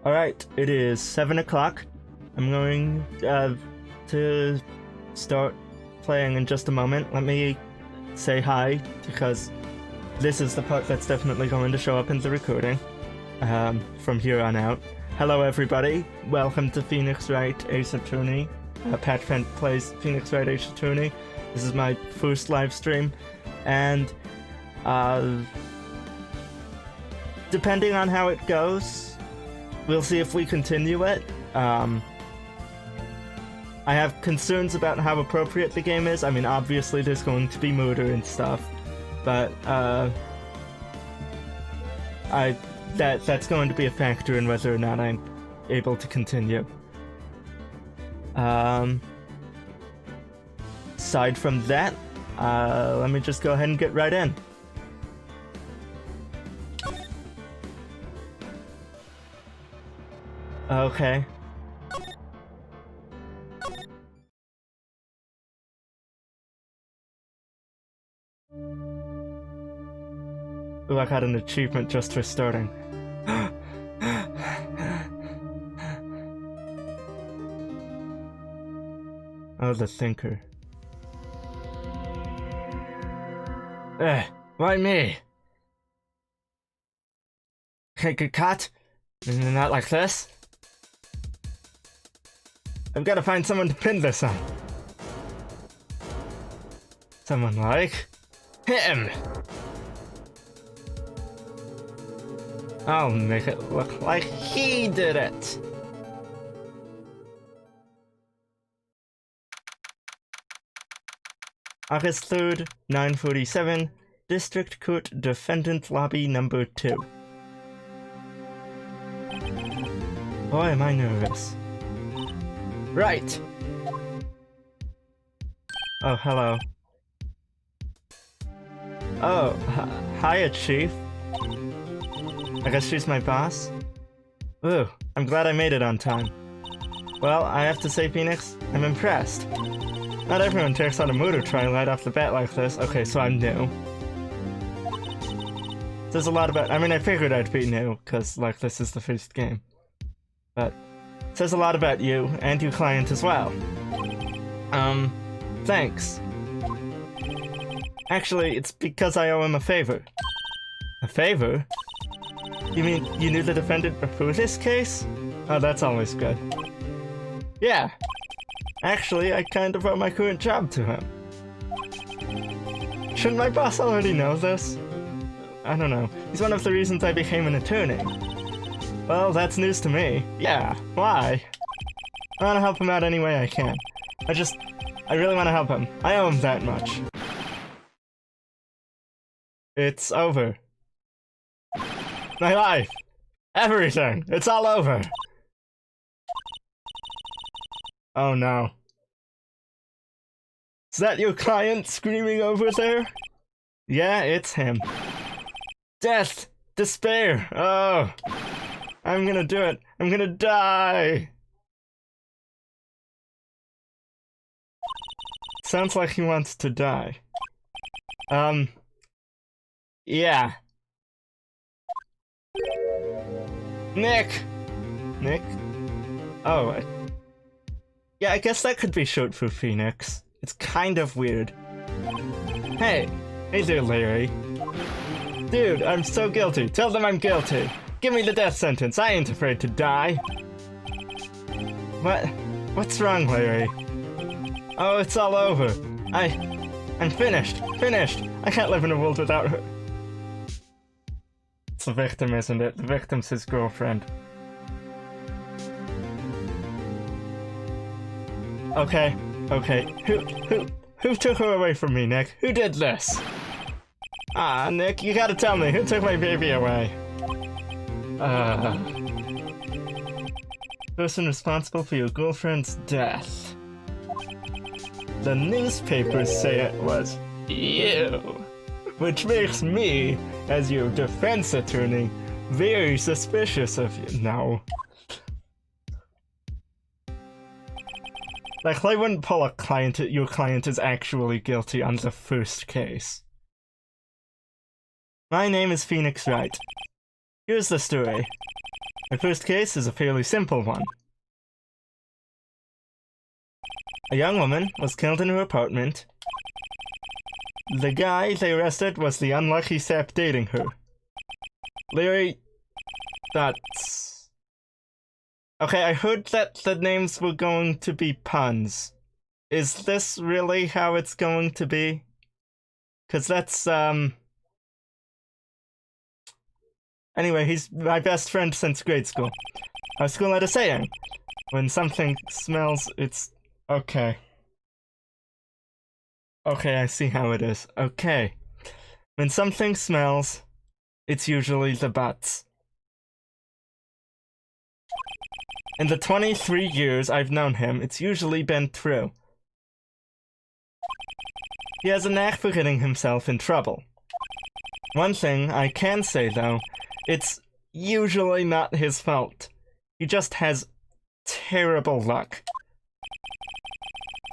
Alright, it is 7 o'clock. I'm going to start playing in just a moment. Let me say hi, because this is the part that's definitely going to show up in the recording from here on out. Hello everybody, welcome to Phoenix Wright Ace Attorney. Patchpen Plays Phoenix Wright Ace Attorney. This is my first live stream, and depending on how it goes, we'll see if we continue it. I have concerns about how appropriate the game is. I mean, obviously there's going to be murder and stuff, but that's going to be a factor in whether or not I'm able to continue. Aside from that, let me just go ahead and get right in. Okay. Ooh, I got an achievement just for starting. Oh, the thinker. Why me? Can't get caught? Not like this. I've got to find someone to pin this on. Someone like him. I'll make it look like he did it. August 3rd, 9:47, District Court Defendant Lobby Number 2. Boy, am I nervous. Right! Oh, hello. Oh, hiya, Chief. I guess she's my boss? Ooh, I'm glad I made it on time. Well, I have to say, Phoenix, I'm impressed. Not everyone takes on a murder trial right off the bat like this. Okay, so I'm new. There's a lot about— I mean, I figured I'd be new, because, like, this is the first game. But it says a lot about you, and your client as well. Thanks. Actually, it's because I owe him a favor. A favor? You mean you knew the defendant before this case? Oh, that's always good. Yeah. Actually, I kind of owe my current job to him. Shouldn't my boss already know this? I don't know. He's one of the reasons I became an attorney. Well, that's news to me. Yeah, why? I want to help him out any way I can. I really want to help him. I owe him that much. It's over. My life! Everything! It's all over! Oh no. Is that your client screaming over there? Yeah, it's him. Death! Despair! Oh! I'm gonna do it! I'm gonna die! Sounds like he wants to die. Yeah. Nick! Nick? Oh, yeah, I guess that could be short for Phoenix. It's kind of weird. Hey! Hey there, Larry. Dude, I'm so guilty. Tell them I'm guilty. Give me the death sentence. I ain't afraid to die. What? What's wrong, Larry? Oh, it's all over. I'm finished. Finished! I can't live in a world without her. It's the victim, isn't it? The victim's his girlfriend. Okay. Who took her away from me, Nick? Who did this? Ah, Nick, you gotta tell me, who took my baby away? Person responsible for your girlfriend's death. The newspapers say it was you. Which makes me, as your defense attorney, very suspicious of you. No. Like, I wouldn't pull a client— your client is actually guilty on the first case. My name is Phoenix Wright. Here's the story. My first case is a fairly simple one. A young woman was killed in her apartment. The guy they arrested was the unlucky sap dating her. Larry... That's... Okay, I heard that the names were going to be puns. Is this really how it's going to be? 'Cause that's, Anyway, he's my best friend since grade school. Our school had a saying. When something smells, it's... Okay. Okay, I see how it is. Okay. When something smells, it's usually the butts. In the 23 years I've known him, it's usually been true. He has a knack for getting himself in trouble. One thing I can say, though, it's usually not his fault. He just has terrible luck.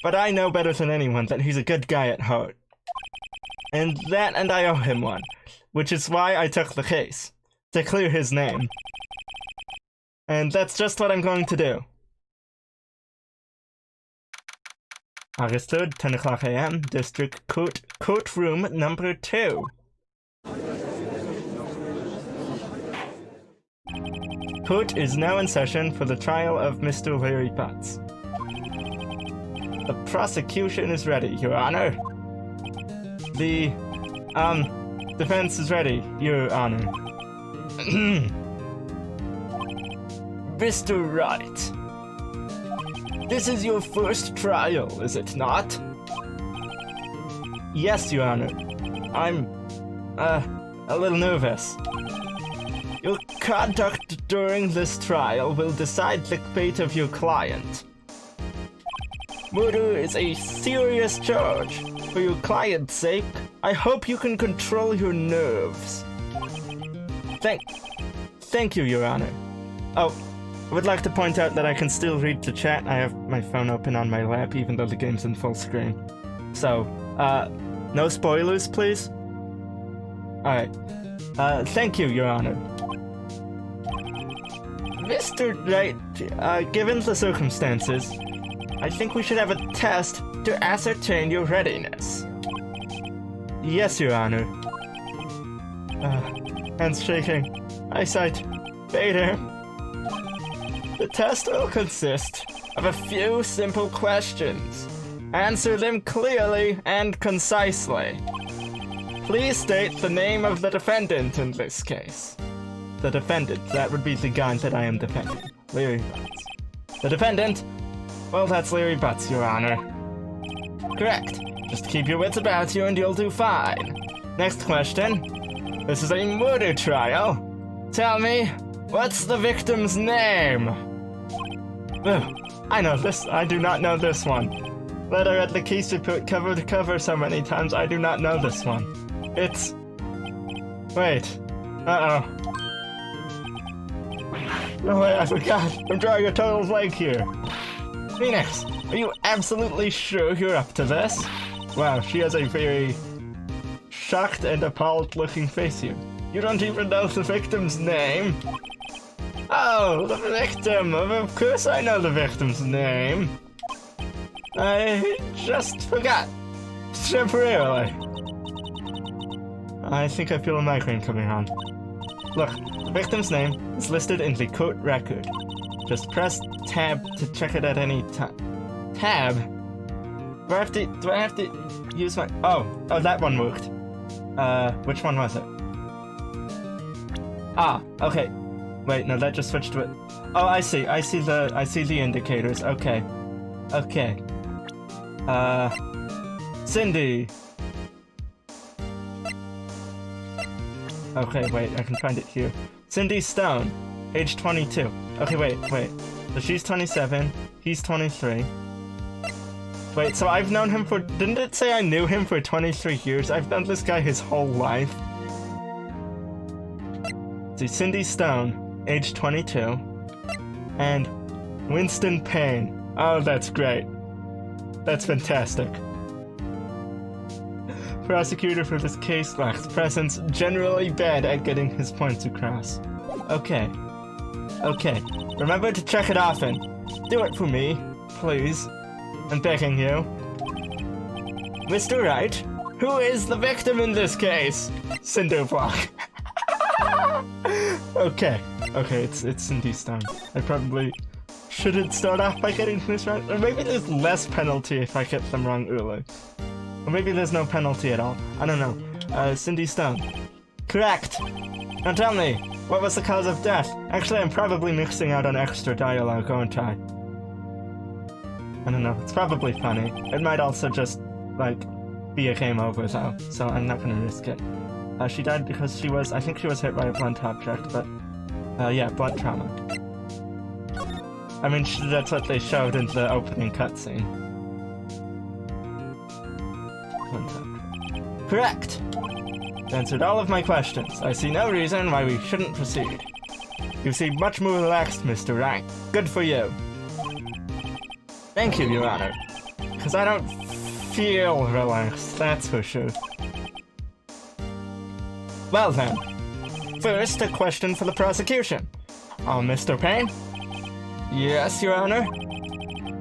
But I know better than anyone that he's a good guy at heart. And I owe him one, which is why I took the case, to clear his name. And that's just what I'm going to do. August 3rd, 10 o'clock a.m., District Courtroom number 2. Court is now in session for the trial of Mr. Larry Butts. The prosecution is ready, Your Honor. The, defense is ready, Your Honor. Mr. Wright, this is your first trial, is it not? Yes, Your Honor. I'm, a little nervous. Your conduct during this trial will decide the fate of your client. Murder is a serious charge. For your client's sake, I hope you can control your nerves. Thank you, Your Honor. Oh, I would like to point out that I can still read the chat. I have my phone open on my lap, even though the game's in full screen. So, no spoilers, please? Alright. Thank you, Your Honor. Mr. Wright, given the circumstances, I think we should have a test to ascertain your readiness. Yes, Your Honor. Hands shaking. Eyesight fading. The test will consist of a few simple questions. Answer them clearly and concisely. Please state the name of the defendant in this case. The defendant, that would be the guy that I am defending. Larry Butts. The defendant? Well, that's Larry Butts, Your Honor. Correct. Just keep your wits about you and you'll do fine. Next question. This is a murder trial. Tell me, what's the victim's name? Ugh, I know this. I do not know this one. Letter at the case report cover to cover so many times, I do not know this one. It's... Wait. Uh-oh. No way, I forgot. I'm drawing a total blank here. Phoenix, are you absolutely sure you're up to this? Wow, she has a very shocked and appalled looking face here. You don't even know the victim's name? Oh, the victim! Of course I know the victim's name. I just forgot. Temporarily. I think I feel a migraine coming on. Look, the victim's name is listed in the court record. Just press tab to check it at any time. Tab? Do I have to use my... Oh, that one worked. Which one was it? Ah, okay. Wait, no, that just switched to it. Oh, I see the indicators. Okay. Okay. Cindy. Okay, wait, I can find it here. Cindy Stone, age 22. Okay, wait. So she's 27, he's 23. Wait, so I've known him for... Didn't it say I knew him for 23 years? I've known this guy his whole life. See, Cindy Stone, age 22. And Winston Payne. Oh, that's great. That's fantastic. Prosecutor for this case lacks presence, generally bad at getting his points across. Okay. Okay, remember to check it often. Do it for me, please. I'm begging you. Mr. Wright, who is the victim in this case? Cinderblock. Okay, it's Cindy Stone. I probably shouldn't start off by getting this right. Or maybe there's less penalty if I get them wrong early. Or maybe there's no penalty at all. I don't know. Cindy Stone. Correct! Now tell me, what was the cause of death? Actually, I'm probably mixing out on extra dialogue, aren't I? I don't know. It's probably funny. It might also just, like, be a game over, though. So I'm not gonna risk it. She died because I think she was hit by a blunt object, but, yeah, blunt trauma. I mean, that's what they showed in the opening cutscene. Correct! Answered all of my questions. I see no reason why we shouldn't proceed. You seem much more relaxed, Mr. Wright. Good for you. Thank you, Your Honor. Because I don't feel relaxed, that's for sure. Well then, first a question for the prosecution. Mr. Payne? Yes, Your Honor?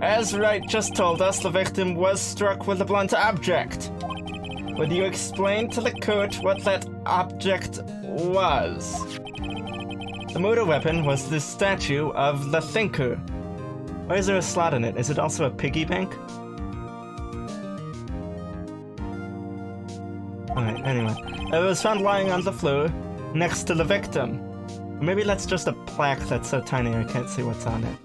As Wright just told us, the victim was struck with a blunt object. Would you explain to the court what that object was? The murder weapon was the statue of the Thinker. Why is there a slot in it? Is it also a piggy bank? Alright, anyway. It was found lying on the floor next to the victim. Maybe that's just a plaque that's so tiny I can't see what's on it.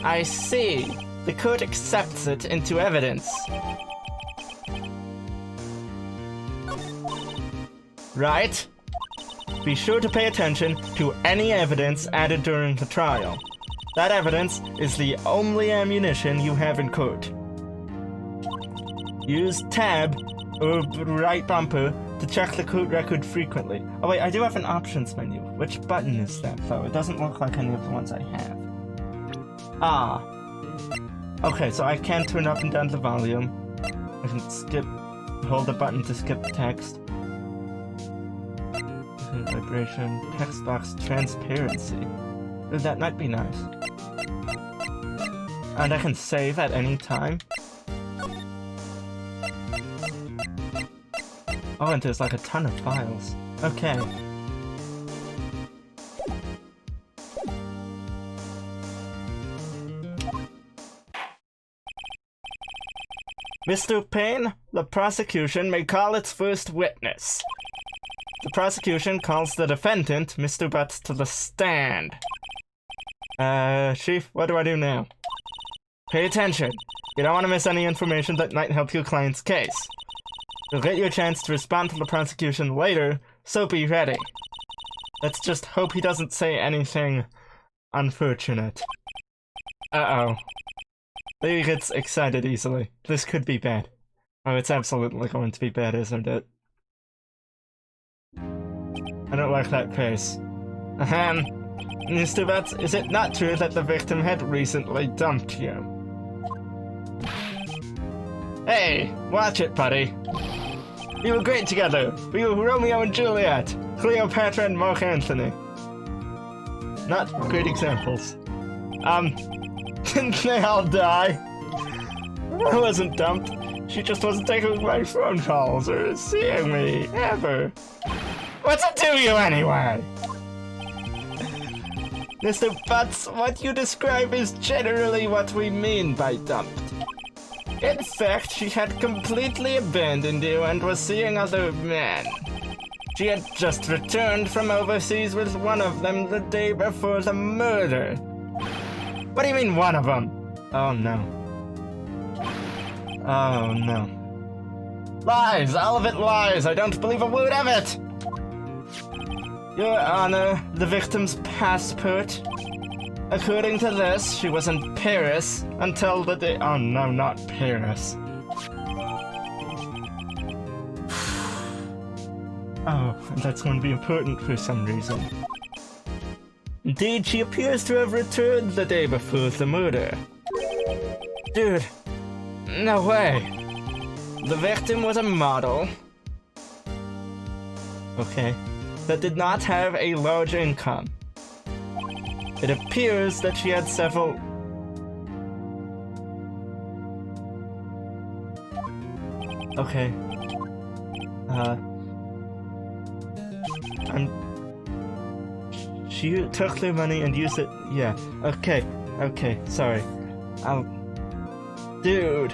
I see. The court accepts it into evidence. Right? Be sure to pay attention to any evidence added during the trial. That evidence is the only ammunition you have in court. Use tab or right bumper to check the court record frequently. Oh wait, I do have an options menu. Which button is that though? It doesn't look like any of the ones I have. Ah. Okay, so I can turn up and down the volume. I can hold the button to skip text. Vibration, text box transparency. Ooh, that might be nice. And I can save at any time. Oh, and there's like a ton of files. Okay. Mr. Payne, the prosecution may call its first witness. The prosecution calls the defendant, Mr. Butts, to the stand. Chief, what do I do now? Pay attention. You don't want to miss any information that might help your client's case. You'll get your chance to respond to the prosecution later, so be ready. Let's just hope he doesn't say anything unfortunate. Uh-oh. He gets excited easily. This could be bad. Oh, it's absolutely going to be bad, isn't it? I don't like that face. Ahem. Mr. Butts, is it not true that the victim had recently dumped you? Hey, watch it, buddy. We were great together. We were Romeo and Juliet, Cleopatra and Mark Antony. Not great examples. Didn't they all die? I wasn't dumped. She just wasn't taking my phone calls or seeing me, ever. What's it to you anyway? Mr. Butts, what you describe is generally what we mean by dumped. In fact, she had completely abandoned you and was seeing other men. She had just returned from overseas with one of them the day before the murder. What do you mean, one of them? Oh no. Oh no. Lies! All of it lies! I don't believe a word of it! Your Honor, the victim's passport. According to this, she was in Paris until the day— oh no, not Paris. Oh, and that's going to be important for some reason. Indeed, she appears to have returned the day before the murder. Dude, no way. The victim was a model. Okay. That did not have a large income. It appears that she had several... Okay. She took their money and used it... Yeah, okay, sorry. Dude.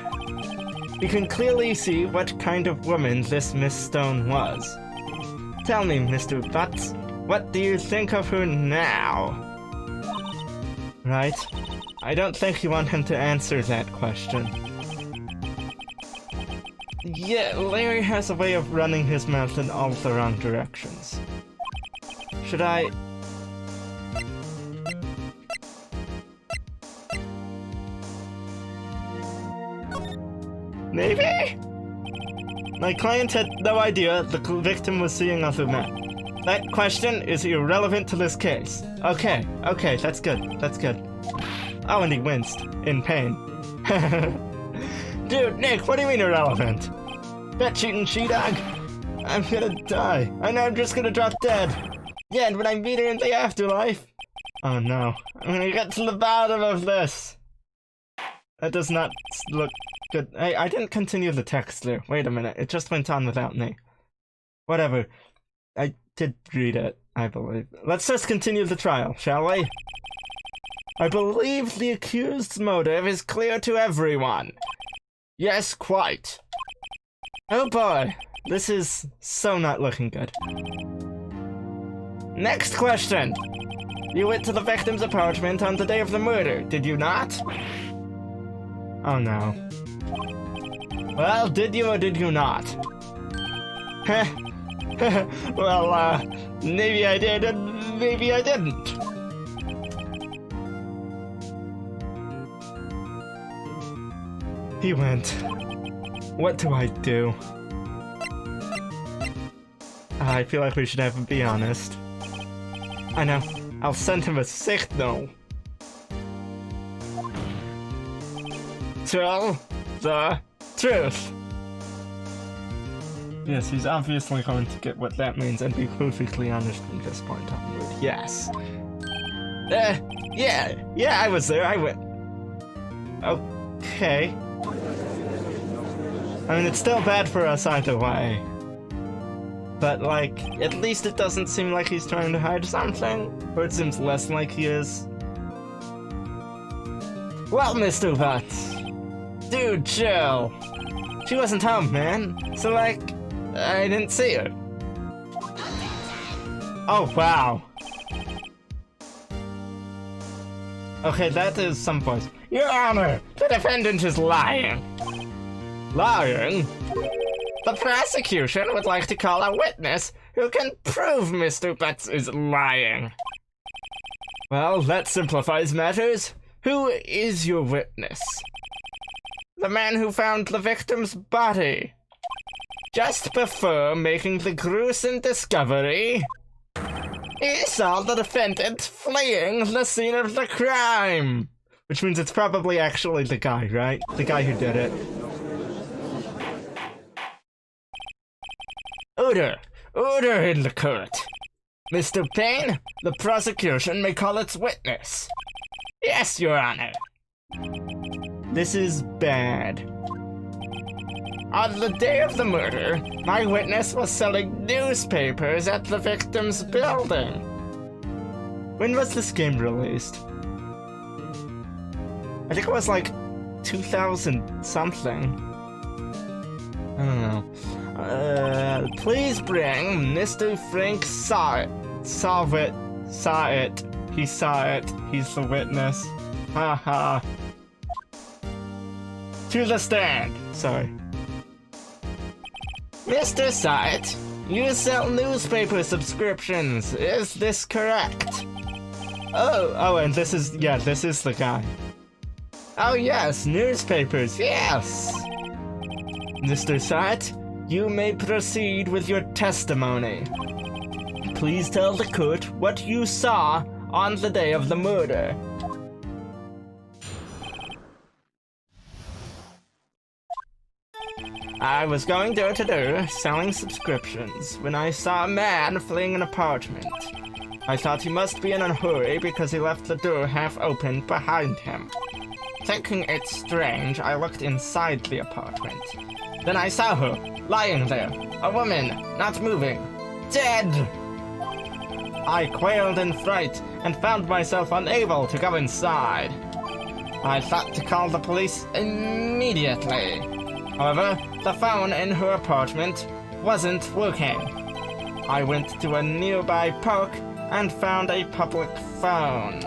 You can clearly see what kind of woman this Miss Stone was. Tell me, Mr. Butts, what do you think of her now? Right? I don't think you want him to answer that question. Yeah, Larry has a way of running his mouth in all the wrong directions. Should I... Maybe? My client had no idea the victim was seeing other men. That question is irrelevant to this case. Okay, that's good. Oh, and he winced. In pain. Dude, Nick, what do you mean irrelevant? That cheating she-dog? I'm gonna die. I know I'm just gonna drop dead. Yeah, and when I meet her in the afterlife... Oh no. I'm gonna get to the bottom of this. That does not look good. Hey, I didn't continue the text there. Wait a minute. It just went on without me. Whatever. I did read it, I believe. Let's just continue the trial, shall we? I believe the accused's motive is clear to everyone. Yes, quite. Oh boy. This is so not looking good. Next question. You went to the victim's apartment on the day of the murder, did you not? Oh no. Well, did you or did you not? Well, maybe I did and maybe I didn't. He went. What do I do? I feel like we should have him be honest. I know. I'll send him a signal. Tell the truth. Yes, he's obviously going to get what that means and be perfectly honest from this point onward. Yes. Yeah, I was there. I went. Okay. I mean, it's still bad for us either way. But, like, at least it doesn't seem like he's trying to hide something. Or it seems less like he is. Well, Mr. Butts. Dude, chill. She wasn't home, man. So, like, I didn't see her. Oh, wow. Okay, that is some voice. Your Honor, the defendant is lying. Lying? The prosecution would like to call a witness who can prove Mr. Butts is lying. Well, that simplifies matters. Who is your witness? The man who found the victim's body. Just before making the gruesome discovery, he saw the defendant fleeing the scene of the crime. Which means it's probably actually the guy, right? The guy who did it. Order in the court. Mr. Payne, the prosecution may call its witness. Yes, Your Honor. This is bad. On the day of the murder, my witness was selling newspapers at the victim's building. When was this game released? I think it was like 2000 something. I don't know. Please bring Mr. Frank saw it. He saw it. He's the witness. Haha. To the stand. Sorry. Mr. Site, you sell newspaper subscriptions. Is this correct? Oh, and this is the guy. Oh yes, newspapers, yes. Mr. Site, you may proceed with your testimony. Please tell the court what you saw on the day of the murder. I was going door to door selling subscriptions when I saw a man fleeing an apartment. I thought he must be in a hurry because he left the door half open behind him. Thinking it strange, I looked inside the apartment. Then I saw her, lying there, a woman, not moving, dead! I quailed in fright and found myself unable to go inside. I thought to call the police immediately. However, the phone in her apartment wasn't working. I went to a nearby park and found a public phone.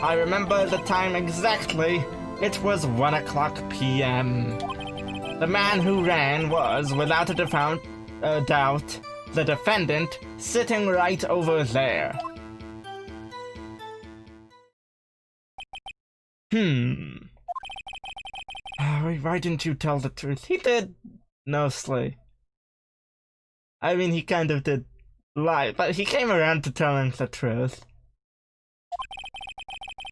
I remember the time exactly. It was 1:00 p.m. The man who ran was, without a doubt, the defendant sitting right over there. Why didn't you tell the truth? He did mostly. I mean, he kind of did lie, but he came around to telling the truth.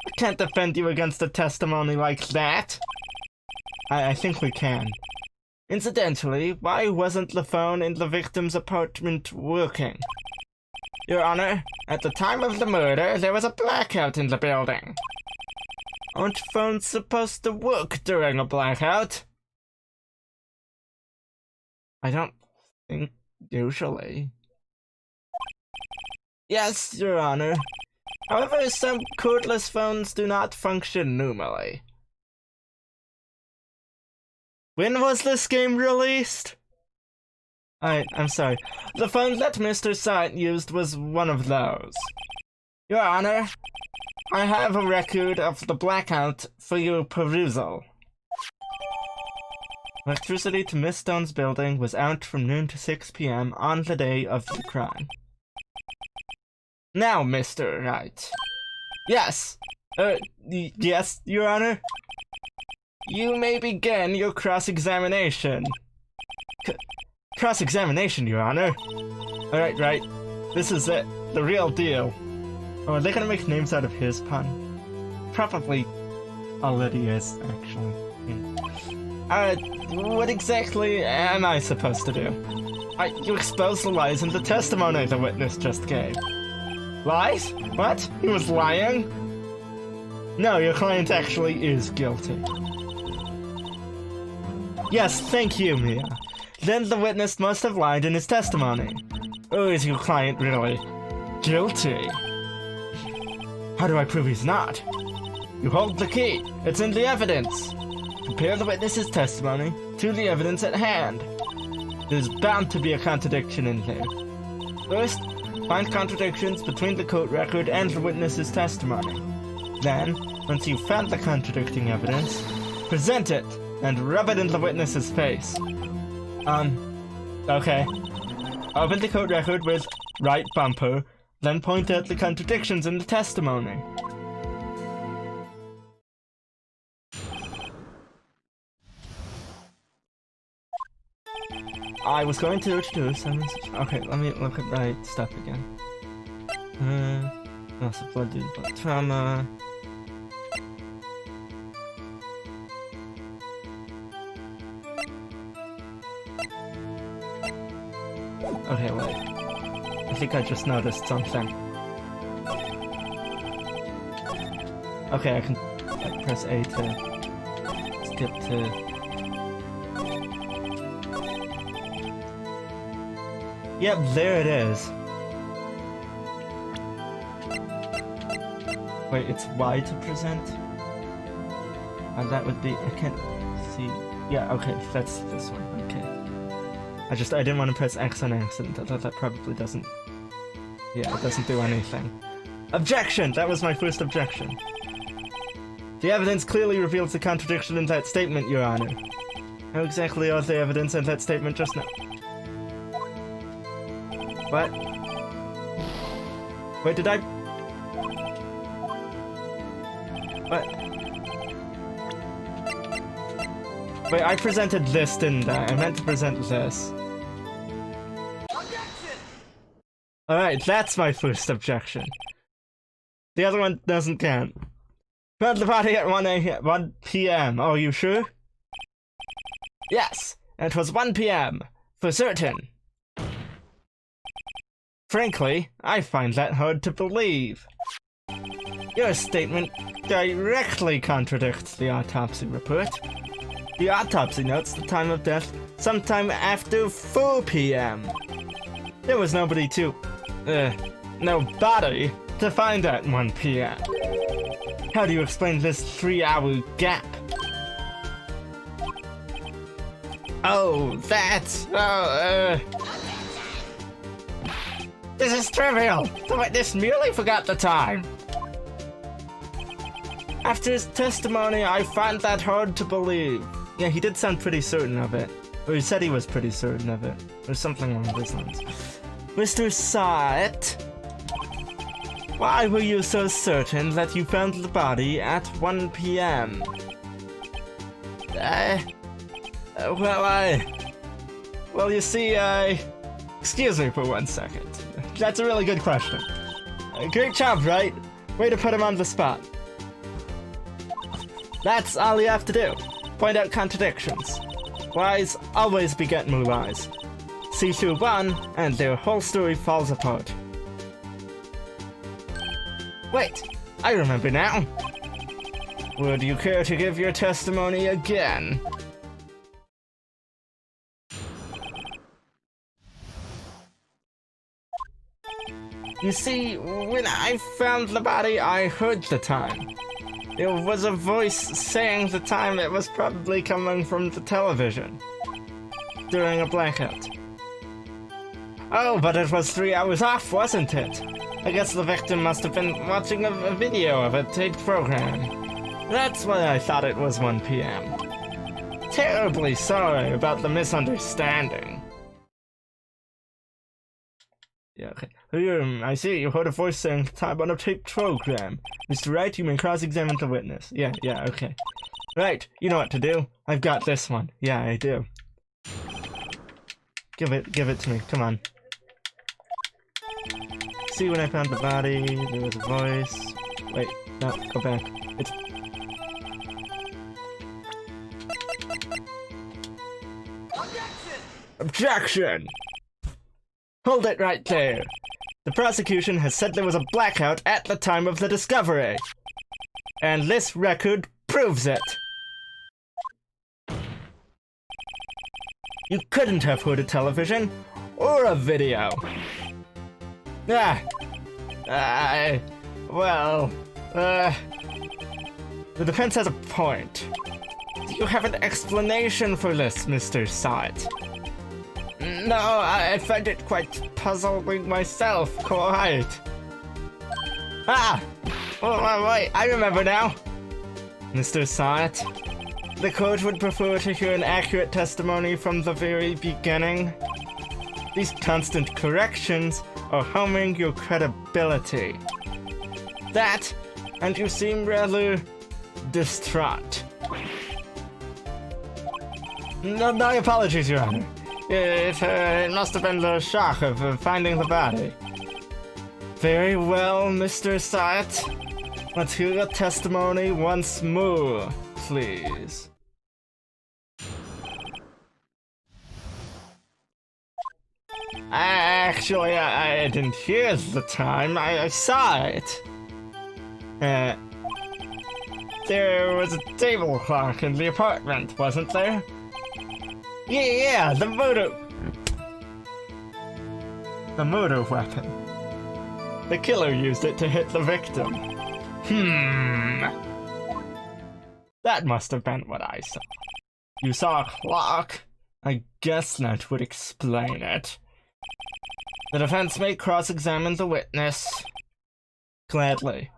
We can't defend you against a testimony like that. I think we can. Incidentally, why wasn't the phone in the victim's apartment working? Your Honor, at the time of the murder, there was a blackout in the building. Aren't phones supposed to work during a blackout? I don't think usually. Yes, Your Honor. However, some cordless phones do not function normally. When was this game released? I'm sorry. The phone that Mr. Sight used was one of those. Your Honor, I have a record of the blackout for your perusal. Electricity to Miss Stone's building was out from noon to 6 p.m. on the day of the crime. Now, Mr. Wright. Yes. Yes, Your Honor? You may begin your cross-examination. Cross-examination, Your Honor? Alright, right. This is it. The real deal. Oh, are they gonna make names out of his pun? Probably already is, actually. What exactly am I supposed to do? You expose the lies in the testimony the witness just gave. Lies? What? He was lying? No, your client actually is guilty. Yes, thank you, Mia. Then the witness must have lied in his testimony. Or is your client really guilty? How do I prove he's not? You hold the key. It's in the evidence. Compare the witness's testimony to the evidence at hand. There's bound to be a contradiction in there. First, find contradictions between the court record and the witness's testimony. Then, once you've found the contradicting evidence, present it and rub it in the witness's face. Okay. Open the court record with right bumper, then point out the contradictions in the testimony. I was going to introduce. Okay, let me look at my stuff again. Also blood trauma. Okay, wait. I think I just noticed something. Okay, I can press A to skip to. Yep, there it is. Wait, it's Y to present? That would be, I can't see. Yeah, okay, that's this one, okay. I didn't want to press X on accident. I thought that probably doesn't, yeah, it doesn't do anything. Objection! That was my first objection. The evidence clearly reveals the contradiction in that statement, Your Honor. How exactly are the evidence in that statement just now? What? Wait, did I? What? Wait, I presented this, didn't I? I meant to present this. Alright, that's my first objection. The other one doesn't count. Found the body at 1 p.m. Are you sure? Yes, it was 1 p.m. For certain. Frankly, I find that hard to believe. Your statement directly contradicts the autopsy report. The autopsy notes the time of death sometime after 4 p.m. There was no body to find at 1 p.m. How do you explain this 3-hour gap? Oh, that's... This is trivial! The witness merely forgot the time. After his testimony, I find that hard to believe. Yeah, he did sound pretty certain of it. Or he said he was pretty certain of it. Or something along those lines. Mr. Site, why were you so certain that you found the body at 1 p.m.? Well, you see, excuse me for 1 second. That's a really good question. Great job, right? Way to put him on the spot. That's all you have to do. Point out contradictions. Lies always beget more lies. See through one, and their whole story falls apart. Wait, I remember now. Would you care to give your testimony again? You see, when I found the body, I heard the time. It was a voice saying the time. It was probably coming from the television during a blackout. Oh, but it was 3 hours off, wasn't it? I guess the victim must have been watching a video of a taped program. That's why I thought it was 1 p.m. Terribly sorry about the misunderstanding. Yeah, okay. I see you heard a voice saying time on a taped program. Mr. Wright, you may cross-examine the witness. Yeah, okay. Right, you know what to do. I've got this one. Yeah, I do. Give it to me. Come on. See, when I found the body, there was a voice. Wait, no, go back. It's... Objection! Hold it right there. The prosecution has said there was a blackout at the time of the discovery. And this record proves it. You couldn't have heard a television or a video. The defense has a point. Do you have an explanation for this, Mr. Site? No, I find it quite puzzling myself, quite. Wait, I remember now. Mr. Site, the court would prefer to hear an accurate testimony from the very beginning. These constant corrections are harming your credibility. That, and you seem rather distraught. No, my apologies, Your Honor. It must have been the shock of finding the body. Very well, Mr. Site. Let's hear your testimony once more, please. Actually, I didn't hear the time. I saw it. There was a table clock in the apartment, wasn't there? Yeah, the murder weapon. The killer used it to hit the victim. That must have been what I saw. You saw a clock? I guess that would explain it. The defense may cross-examine the witness. Gladly.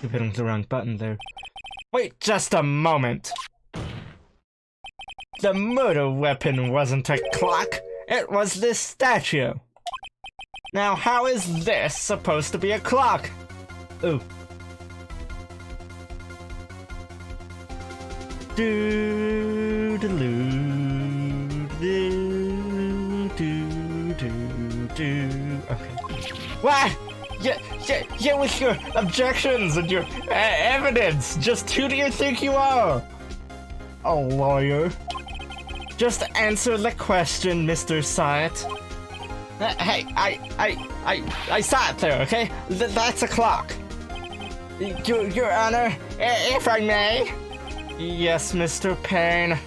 You're hitting the wrong button there. Wait just a moment! The murder weapon wasn't a clock, it was this statue. Now how is this supposed to be a clock? Ooh. Okay. What? Yeah, with your objections and your evidence. Just who do you think you are? A lawyer. Just answer the question, Mr. Syatt. Hey, I saw it there, okay? That's a clock. Your Honor, if I may. Yes, Mr. Payne.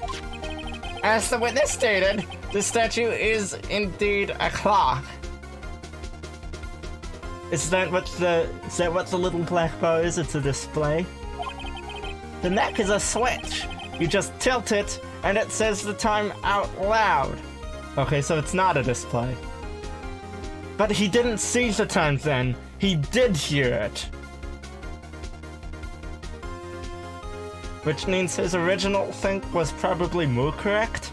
As the witness stated, the statue is indeed a clock. Is that what the little black bar is? It's a display? The neck is a switch. You just tilt it, and it says the time out loud. Okay, so it's not a display. But he didn't see the time then. He did hear it. Which means his original think was probably more correct?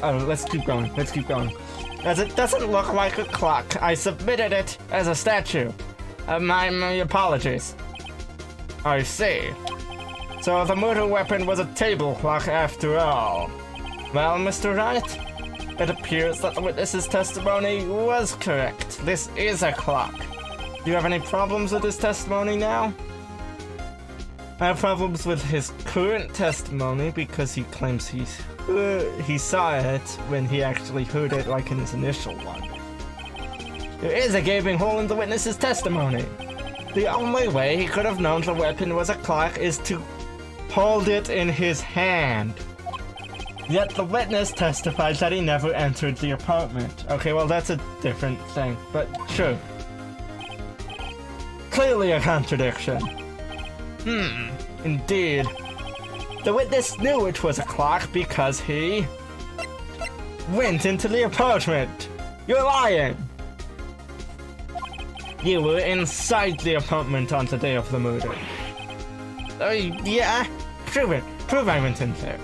Oh, let's keep going. As it doesn't look like a clock, I submitted it as a statue. My apologies. I see. So the murder weapon was a table clock after all. Well, Mr. Wright, it appears that the witness's testimony was correct. This is a clock. Do you have any problems with his testimony now? I have problems with his current testimony because he claims he saw it when he actually heard it, like in his initial one. There is a gaping hole in the witness's testimony. The only way he could have known the weapon was a clock is to hold it in his hand. Yet the witness testified that he never entered the apartment. Okay, well that's a different thing, but sure. Clearly a contradiction. Indeed. The witness knew it was a clock because he went into the apartment. You're lying. You were inside the apartment on the day of the murder. Yeah? Prove it. Prove I went in there.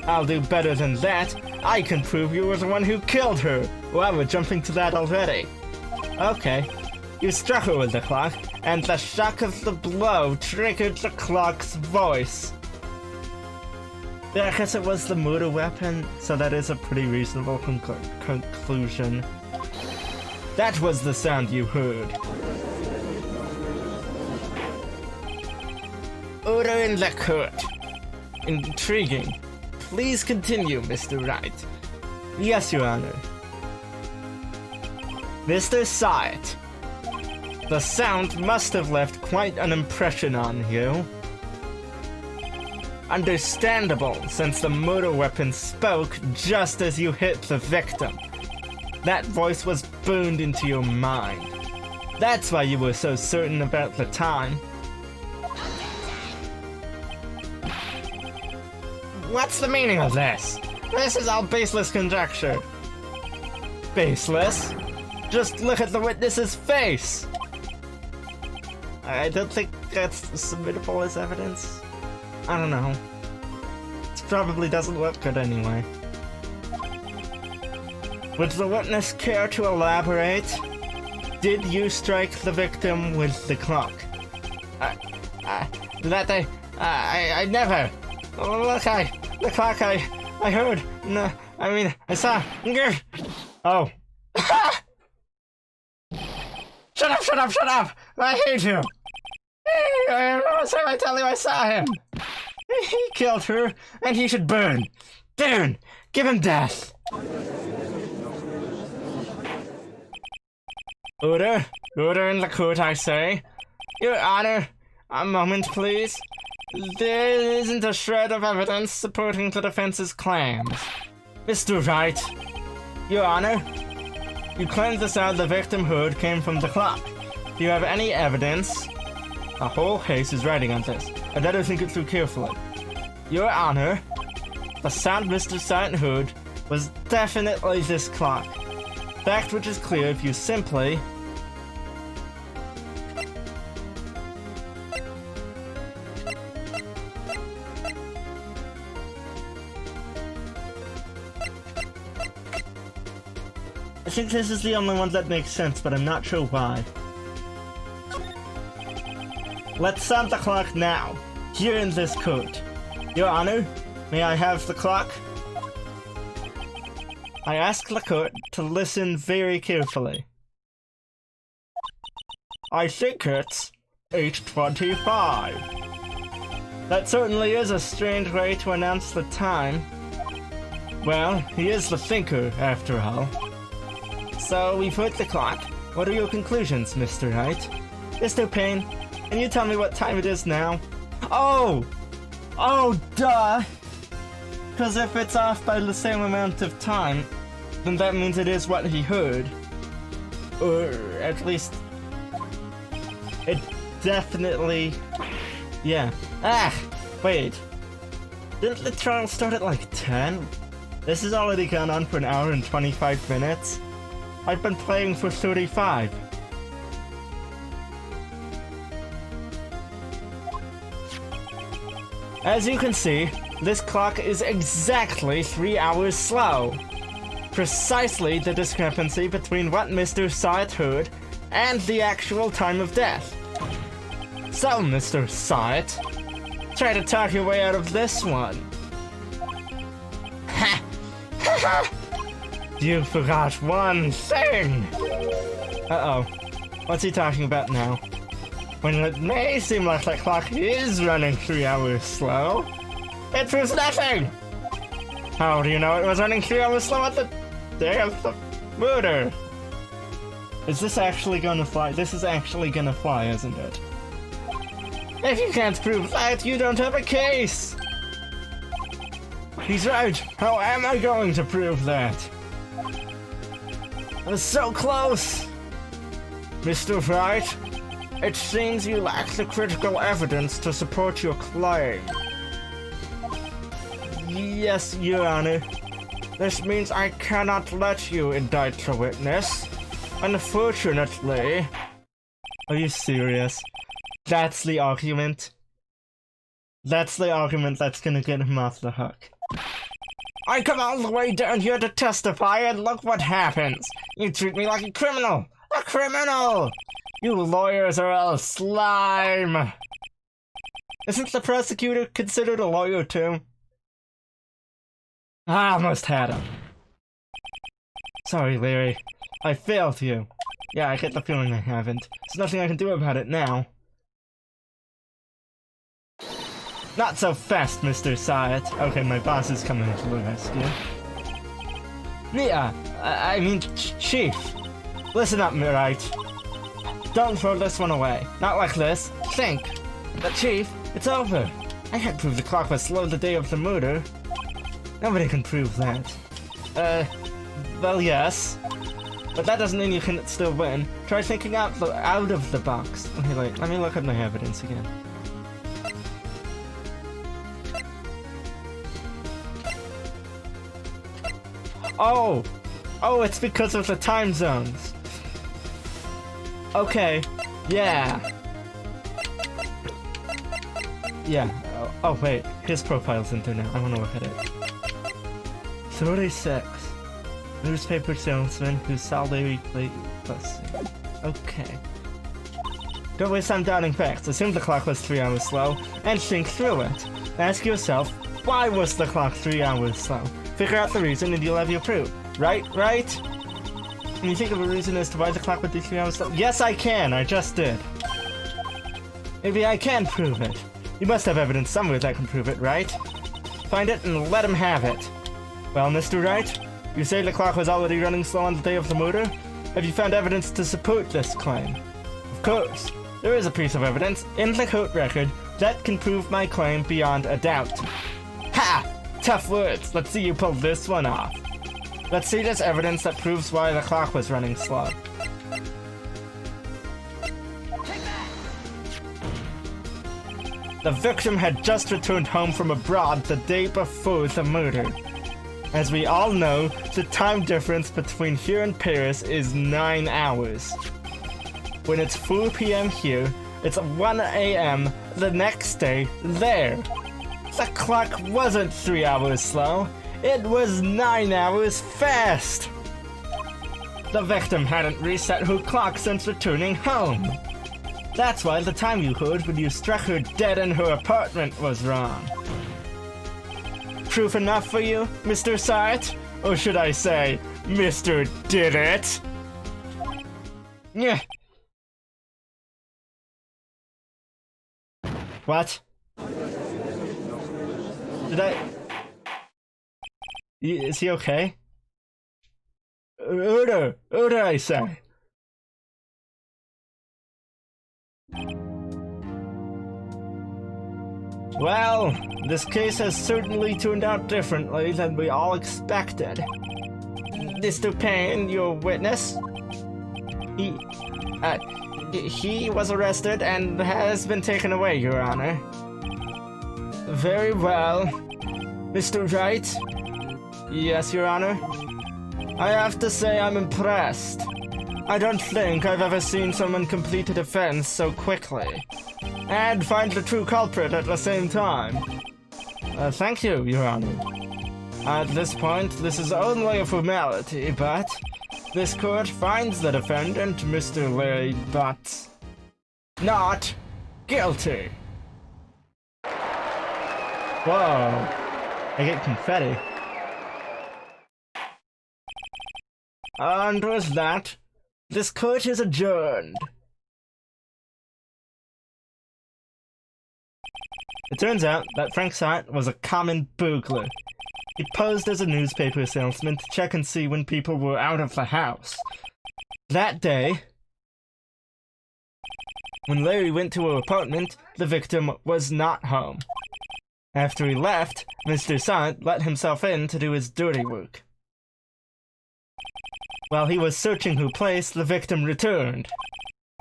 I'll do better than that. I can prove you were the one who killed her. Well, we're jumping to that already. Okay. You struck her with the clock, and the shock of the blow triggered the clock's voice. Yeah, I guess it was the murder weapon, so that is a pretty reasonable conclusion. That was the sound you heard. Order in the court. Intriguing. Please continue, Mr. Wright. Yes, Your Honor. Mr. Syatt. The sound must have left quite an impression on you. Understandable, since the murder weapon spoke just as you hit the victim. That voice was burned into your mind. That's why you were so certain about the time. What's the meaning of this? This is all baseless conjecture. Baseless? Just look at the witness's face! I don't think that's submittable as evidence. I don't know. It probably doesn't look good anyway. Would the witness care to elaborate? Did you strike the victim with the clock? I never. Look, the clock I heard. No, I mean, I saw. Oh. Shut up! I hate you! So I tell you I saw him! He killed her, and he should burn! Burn! Give him death! Order in the court, I say. Your Honor, a moment, please. There isn't a shred of evidence supporting the defense's claims. Mr. Wright, Your Honor, you claim the sound the victim heard came from the clock. Do you have any evidence? A whole case is writing on this. I'd better think it through carefully. Your Honor, the sound Mr. Syatt heard was definitely this clock. Fact which is clear if you simply... I think this is the only one that makes sense, but I'm not sure why. Let's sound the clock now, here in this court. Your Honor, may I have the clock? I ask the court to listen very carefully. I think it's 8:25. That certainly is a strange way to announce the time. Well, he is the thinker, after all. So, we've heard the clock. What are your conclusions, Mr. Wright? Mr. Payne, can you tell me what time it is now? Oh! Oh, duh! Because if it's off by the same amount of time, then that means it is what he heard. Or at least... it definitely... yeah. Ah! Wait. Didn't the trial start at like 10? This has already gone on for an hour and 25 minutes. I've been playing for 35. As you can see, this clock is exactly 3 hours slow. Precisely the discrepancy between what Mr. Syatt heard and the actual time of death. So, Mr. Syatt, try to talk your way out of this one. Ha! Ha ha! You forgot one thing! Uh-oh. What's he talking about now? When it may seem like the clock is running 3 hours slow, it proves nothing! How do you know it was running 3 hours slow at the day of the murder? Is this actually gonna fly? This is actually gonna fly, isn't it? If you can't prove that, you don't have a case! He's right! How am I going to prove that? I was so close! Mr. Wright, it seems you lack the critical evidence to support your claim. Yes, Your Honor. This means I cannot let you indict the witness. Unfortunately... Are you serious? That's the argument? That's the argument that's gonna get him off the hook. I come all the way down here to testify, and look what happens. You treat me like a criminal! A criminal! You lawyers are all slime! Isn't the prosecutor considered a lawyer too? I almost had him. Sorry, Larry. I failed you. Yeah, I get the feeling I haven't. There's nothing I can do about it now. Not so fast, Mr. Syatt. Okay, my boss is coming to the rescue. Nia, I mean, Chief. Listen up, Wright. Don't throw this one away. Not like this. Think. But Chief, it's over. I can't prove the clock was slow the day of the murder. Nobody can prove that. Well, yes. But that doesn't mean you can still win. Try thinking out of the box. Okay, wait, let me look at my evidence again. Oh! Oh, it's because of the time zones. Okay, yeah. Yeah, oh wait, his profile's in there now, I wanna look at it. 36. Newspaper salesman whose salary plate. Let's see. Okay. Don't waste time doubting facts. Assume the clock was 3 hours slow, and think through it. Ask yourself, why was the clock 3 hours slow? Figure out the reason and you'll have your proof. Right? Right? Can you think of a reason as to why the clock would be 3 hours slow? Yes, I can. I just did. Maybe I can prove it. You must have evidence somewhere that can prove it, right? Find it and let him have it. Well, Mr. Wright, you say the clock was already running slow on the day of the murder? Have you found evidence to support this claim? Of course. There is a piece of evidence in the court record that can prove my claim beyond a doubt. Ha! Tough words. Let's see you pull this one off. Let's see this evidence that proves why the clock was running slow. The victim had just returned home from abroad the day before the murder. As we all know, the time difference between here and Paris is 9 hours. When it's 4 p.m. here, it's 1 a.m. the next day there. The clock wasn't 3 hours slow, it was 9 hours fast! The victim hadn't reset her clock since returning home. That's why the time you heard when you struck her dead in her apartment was wrong. Proof enough for you, Mr. Syatt? Or should I say, Mr. Did It? Yeah. What? Did I... Is he okay? Order! Order, I say! Well, this case has certainly turned out differently than we all expected. Mr. Payne, your witness, he was arrested and has been taken away, Your Honor. Very well. Mr. Wright? Yes, Your Honor? I have to say I'm impressed. I don't think I've ever seen someone complete a defense so quickly. And find the true culprit at the same time. Thank you, Your Honor. At this point, this is only a formality, but this court finds the defendant, Mr. Larry Butt, not guilty. Whoa. I get confetti. And with that, this court is adjourned. It turns out that Frank Sart was a common burglar. He posed as a newspaper salesman to check and see when people were out of the house. That day, when Larry went to her apartment, the victim was not home. After he left, Mr. Sant let himself in to do his dirty work. While he was searching her place, the victim returned.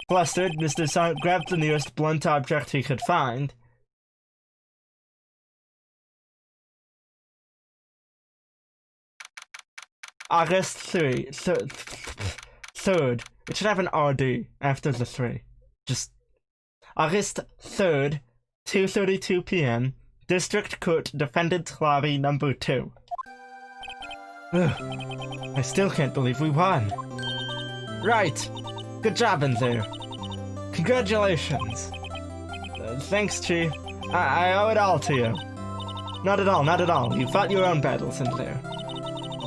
Flustered, Mr. Sant grabbed the nearest blunt object he could find. August 3rd. It should have an RD after the 3. Just August 3rd, 2:32 p.m. District Court Defendant Lobby number 2. Ugh, I still can't believe we won. Right. Good job in there. Congratulations. Thanks, Chi. I owe it all to you. Not at all, not at all. You fought your own battles in there.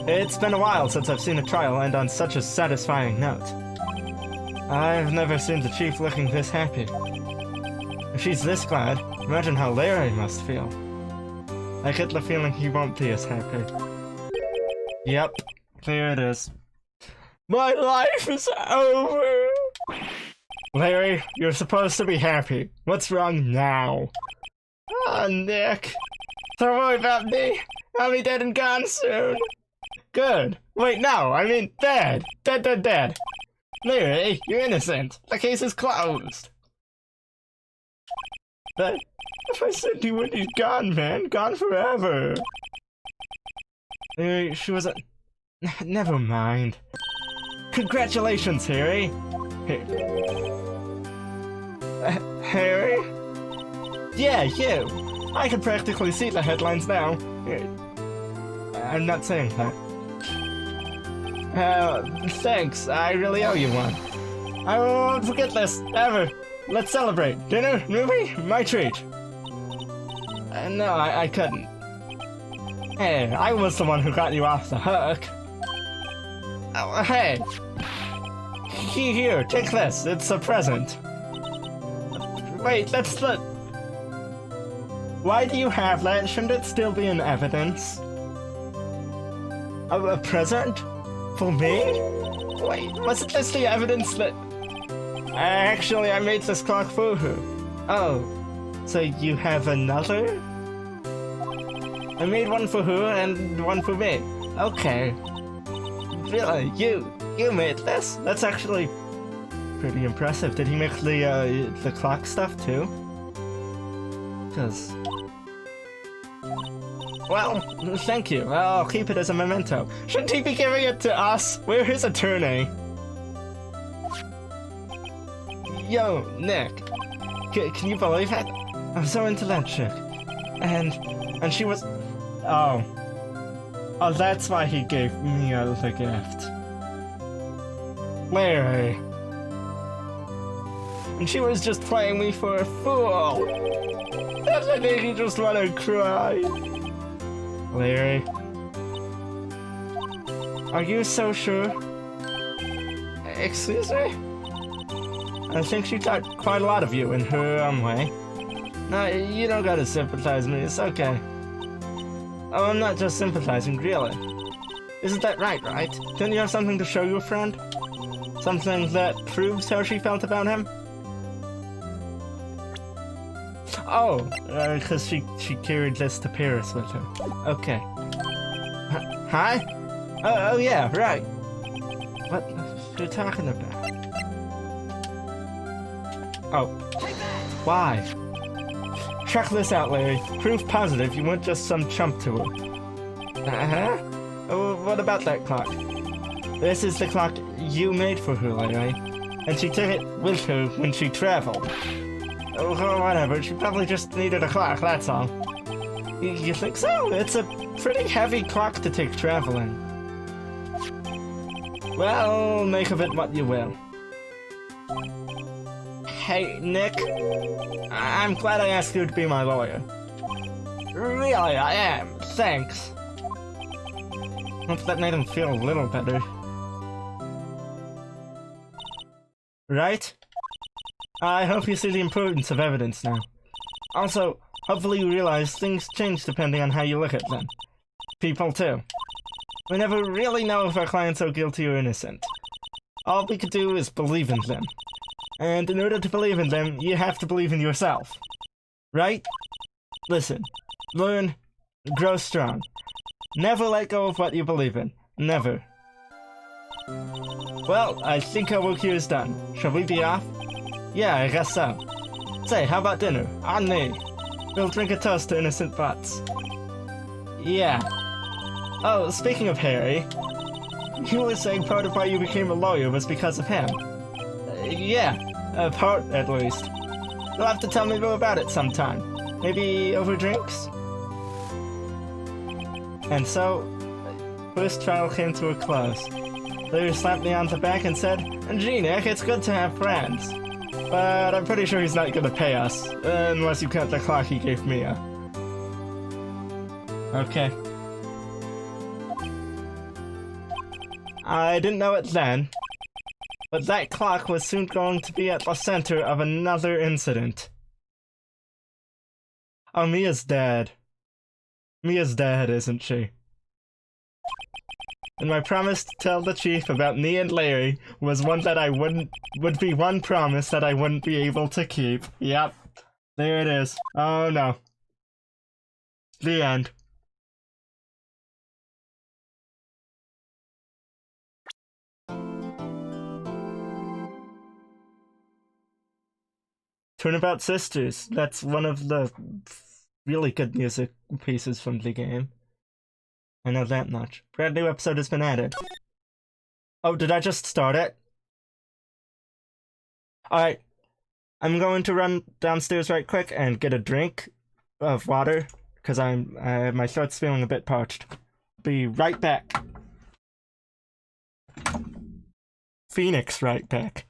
It's been a while since I've seen a trial end on such a satisfying note. I've never seen the chief looking this happy. If she's this glad, imagine how Larry must feel. I get the feeling he won't be as happy. Yep, there it is. My life is over! Larry, you're supposed to be happy. What's wrong now? Ah, Nick. Don't worry about me. I'll be dead and gone soon. Good. Wait, no, I mean dead. Dead. Larry, you're innocent. The case is closed. But if I said you when he's gone, man, gone forever. Larry, she was a... Never mind. Congratulations, Harry. Harry? Yeah, you. I can practically see the headlines now. I'm not saying that. Thanks. I really owe you one. I won't forget this, ever. Let's celebrate. Dinner? Movie? My treat. No, I couldn't. Hey, I was the one who got you off the hook. Oh, hey. Here, take this. It's a present. Wait, that's the... Why do you have that? Shouldn't it still be in evidence? A present? For me? Wait, wasn't this the evidence that... Actually, I made this clock for her. Oh, so you have another? I made one for her and one for me. Okay. Really, you made this? That's actually pretty impressive. Did he make the clock stuff too? 'Cause... Well, thank you. I'll keep it as a memento. Shouldn't he be giving it to us? We're his attorney. Yo, Nick. Can you believe it? I'm so into that chick. And she was... Oh. Oh, that's why he gave me the gift. Larry. And she was just playing me for a fool. That made me just want to cry. Larry. Are you so sure? Excuse me? I think she thought quite a lot of you in her own way. No, you don't gotta sympathize with me, it's okay. Oh, I'm not just sympathizing, really. Isn't that right? Didn't you have something to show your friend? Something that proves how she felt about him? Oh, because she carried this to Paris with her. Okay. Hi? Oh yeah, right. What are you talking about? Oh. Why? Check this out, Larry. Proof positive you weren't just some chump to her. Uh-huh? Oh, what about that clock? This is the clock you made for her, Larry. And she took it with her when she traveled. Oh, whatever. She probably just needed a clock, that's all. You think so? It's a pretty heavy clock to take traveling. Well, make of it what you will. Hey, Nick. I'm glad I asked you to be my lawyer. Really, I am. Thanks. Hope that made him feel a little better. Right? I hope you see the importance of evidence now. Also, hopefully you realize things change depending on how you look at them. People too. We never really know if our clients are guilty or innocent. All we could do is believe in them. And in order to believe in them, you have to believe in yourself. Right? Listen. Learn. Grow strong. Never let go of what you believe in. Never. Well, I think our work here is done. Shall we be off? Yeah, I guess so. Say, how about dinner? On me. We'll drink a toast to innocent butts. Yeah. Oh, speaking of Harry, you were saying part of why you became a lawyer was because of him. Yeah, a part at least. You'll have to tell me more about it sometime. Maybe over drinks? And so, first trial came to a close. Larry slapped me on the back and said, "Gee, Nick, it's good to have friends. But I'm pretty sure he's not gonna pay us, unless you count the clock he gave Mia." Okay. I didn't know it then, but that clock was soon going to be at the center of another incident. Oh, Mia's dead. Mia's dead, isn't she? And my promise to tell the chief about me and Larry was one that would be one promise that I wouldn't be able to keep. Yep. There it is. Oh no. The end. Turnabout Sisters. That's one of the really good music pieces from the game. I know that much. Brand new episode has been added. Oh, did I just start it? Alright. I'm going to run downstairs right quick and get a drink of water, because my throat's feeling a bit parched. Be right back. Phoenix Wright back.